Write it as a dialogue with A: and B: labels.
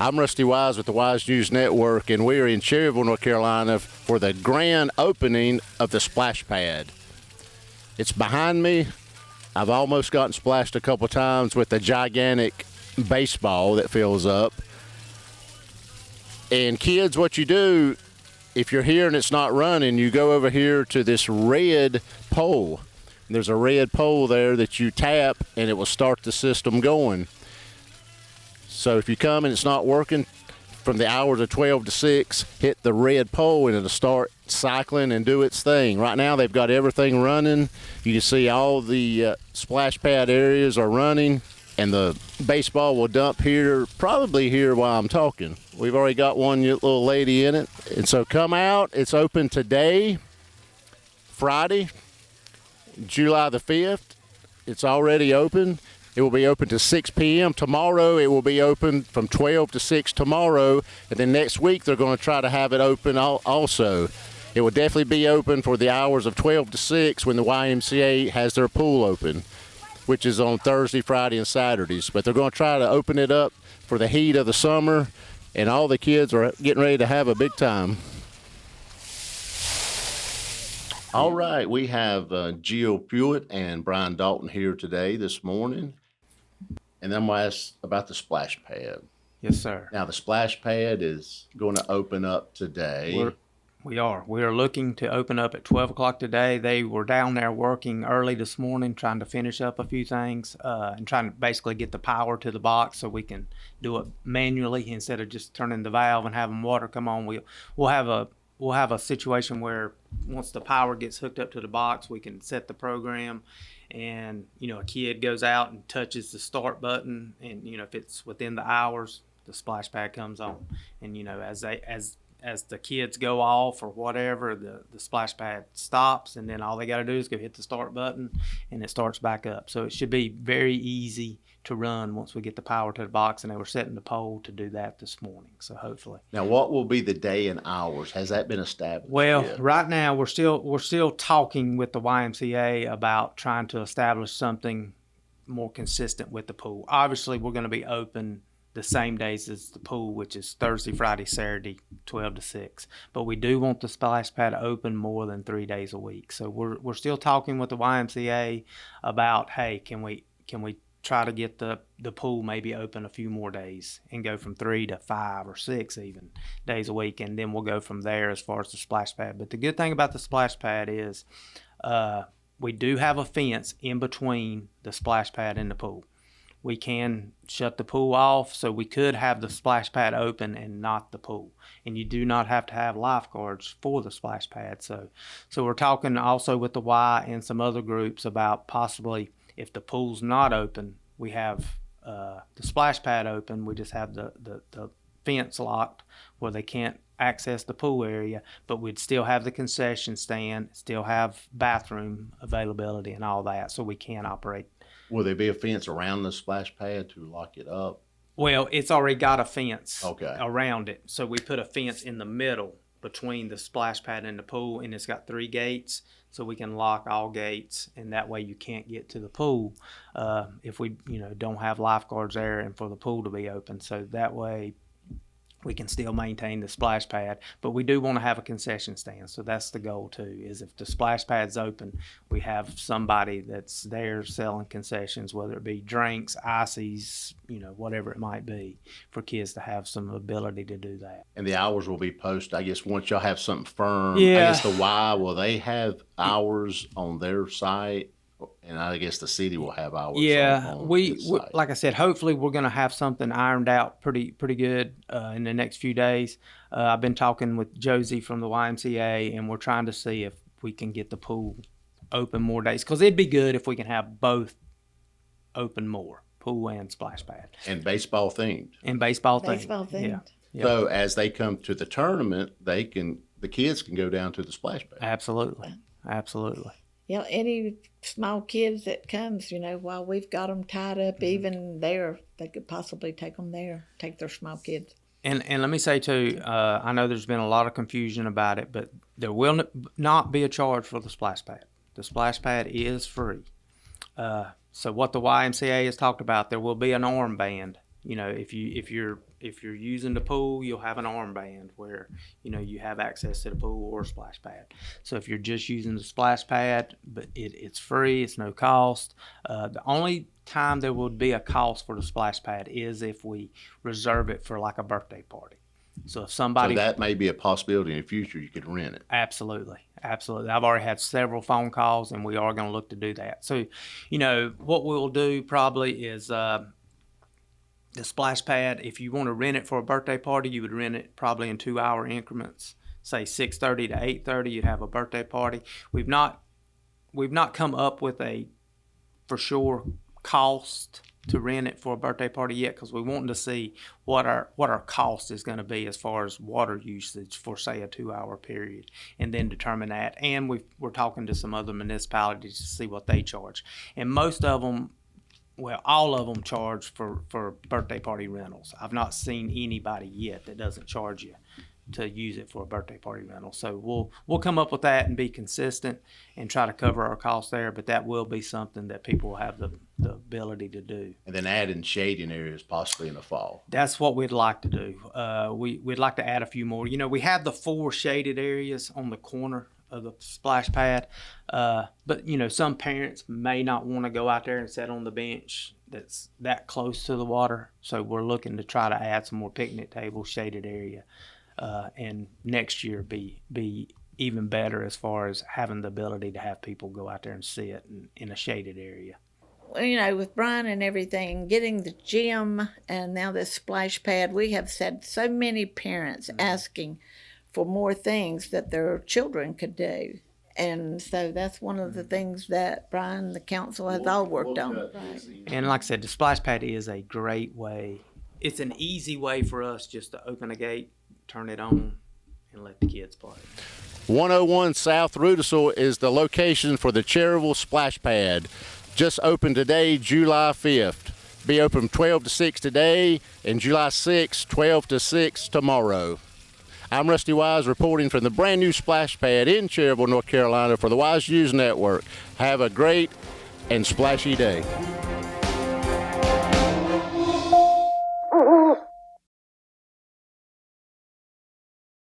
A: I'm Rusty Wise with the Wise News Network, and we are in Cherryville, North Carolina for the grand opening of the splash pad. It's behind me. I've almost gotten splashed a couple times with a gigantic baseball that fills up. And kids, what you do, if you're here and it's not running, you go over here to this red pole. There's a red pole there that you tap, and it will start the system going. So if you come and it's not working, from the hours of 12 to 6, hit the red pole and it'll start cycling and do its thing. Right now they've got everything running. You can see all the splash pad areas are running, and the baseball will dump here, probably here while I'm talking. We've already got one little lady in it. And so come out. It's open today, Friday, July the 5th. It's already open. It will be open to 6 p.m. Tomorrow it will be open from 12 to 6 tomorrow. And then next week they're going to try to have it open also. It will definitely be open for the hours of 12 to 6 when the YMCA has their pool open, which is on Thursday, Friday, and Saturdays. But they're going to try to open it up for the heat of the summer, and all the kids are getting ready to have a big time. All right, we have Gio Pewitt and Brian Dalton here today this morning. And then I'm going to ask about the splash pad.
B: Yes, sir.
A: Now, the splash pad is going to open up today.
B: We are looking to open up at 12 o'clock today. They were down there working early this morning, trying to finish up a few things and trying to basically get the power to the box so we can do it manually instead of just turning the valve and having water come on. We'll have a situation where once the power gets hooked up to the box, we can set the program, and a kid goes out and touches the start button, and if it's within the hours, the splash pad comes on, and as the kids go off or whatever, the splash pad stops, and then all they got to do is go hit the start button and it starts back up. So it should be very easy to run once we get the power to the box, and they were setting the pole to do that this morning. So hopefully.
A: Now, what will be the day and hours? Has that been established
B: Well,
A: yet?
B: Right now we're still talking with the YMCA about trying to establish something more consistent with the pool. Obviously, we're going to be open the same days as the pool, which is Thursday, Friday, Saturday, 12 to 6. But we do want the splash pad open more than 3 days a week. So we're still talking with the YMCA about, hey, can we try to get the pool maybe open a few more days and go from 3 to 5 or 6 even days a week, and then we'll go from there as far as the splash pad. But the good thing about the splash pad is we do have a fence in between the splash pad and the pool. We can shut the pool off, so we could have the splash pad open and not the pool. And you do not have to have lifeguards for the splash pad. So we're talking also with the Y and some other groups about possibly, if the pool's not open, we have the splash pad open. We just have the fence locked where they can't access the pool area, but we'd still have the concession stand, still have bathroom availability and all that, so we can operate.
A: Will there be a fence around the splash pad to lock it up?
B: Well, it's already got a fence
A: Okay.
B: around it. So we put a fence in the middle between the splash pad and the pool, and it's got 3 gates, so we can lock all gates, and that way you can't get to the pool if we don't have lifeguards there and for the pool to be open. So that way we can still maintain the splash pad, but we do want to have a concession stand. So that's the goal too, is if the splash pad's open, we have somebody that's there selling concessions, whether it be drinks, ices, whatever it might be, for kids to have some ability to do that.
A: And the hours will be posted, I guess, once y'all have something firm.
B: Yeah.
A: I guess the Y, will they have hours on their site? And I guess the city will have hours.
B: Yeah,
A: on
B: we
A: its site.
B: like I said, hopefully we're going to have something ironed out pretty good in the next few days. I've been talking with Josie from the YMCA, and we're trying to see if we can get the pool open more days, because it'd be good if we can have both open more, pool and splash pad.
A: And baseball themed.
B: And baseball themed.
C: Baseball themed.
B: Yeah.
A: So as they come to the tournament, the kids can go down to the splash pad.
B: Absolutely.
C: Any small kids that comes, while we've got them tied up, even there, they could possibly take them there, take their small kids.
B: And let me say too, I know there's been a lot of confusion about it, but there will not be a charge for the splash pad. The splash pad is free. So what the YMCA has talked about, there will be an armband. If you're if you're using the pool, you'll have an armband where, you know, you have access to the pool or splash pad. So if you're just using the splash pad, but it's free, it's no cost. The only time there would be a cost for the splash pad is if we reserve it for like a birthday party. So if somebody,
A: So that may be a possibility in the future. You could rent it.
B: absolutely. I've already had several phone calls, and we are going to look to do that. So, you know, what we'll do probably is the splash pad. If you want to rent it for a birthday party, you would rent it probably in 2-hour increments. Say 6:30 to 8:30, you'd have a birthday party. We've not come up with a for sure cost to rent it for a birthday party yet, because we're wanting to see what our cost is going to be as far as water usage for, say, a 2-hour period, and then determine that. And we're talking to some other municipalities to see what they charge. And most of them, well, all of them charge for birthday party rentals. I've not seen anybody yet that doesn't charge you to use it for a birthday party rental. So we'll come up with that and be consistent and try to cover our costs there, but that will be something that people will have the ability to do.
A: And then add in shading areas possibly in the fall.
B: That's what we'd like to do. We'd like to add a few more. You know, we have the 4 shaded areas on the corner of the splash pad, but you know, some parents may not want to go out there and sit on the bench that's that close to the water. So we're looking to try to add some more picnic tables, shaded area. And next year be even better as far as having the ability to have people go out there and sit in a shaded area.
C: Well, you know, with Brian and everything, getting the gym and now this splash pad, we have had so many parents asking for more things that their children could do. And so that's one of the things that Brian and the council has all worked on. Right.
B: And like I said, the splash pad is a great way. It's an easy way for us just to open a gate, turn it on, and let the kids play.
A: 101 South Rudisill is the location for the Cherryville Splash Pad. Just opened today, July 5th. Be open 12 to 6 today, and July 6th, 12 to 6 tomorrow. I'm Rusty Wise reporting from the brand new Splash Pad in Cherryville, North Carolina for the Wise News Network. Have a great and splashy day.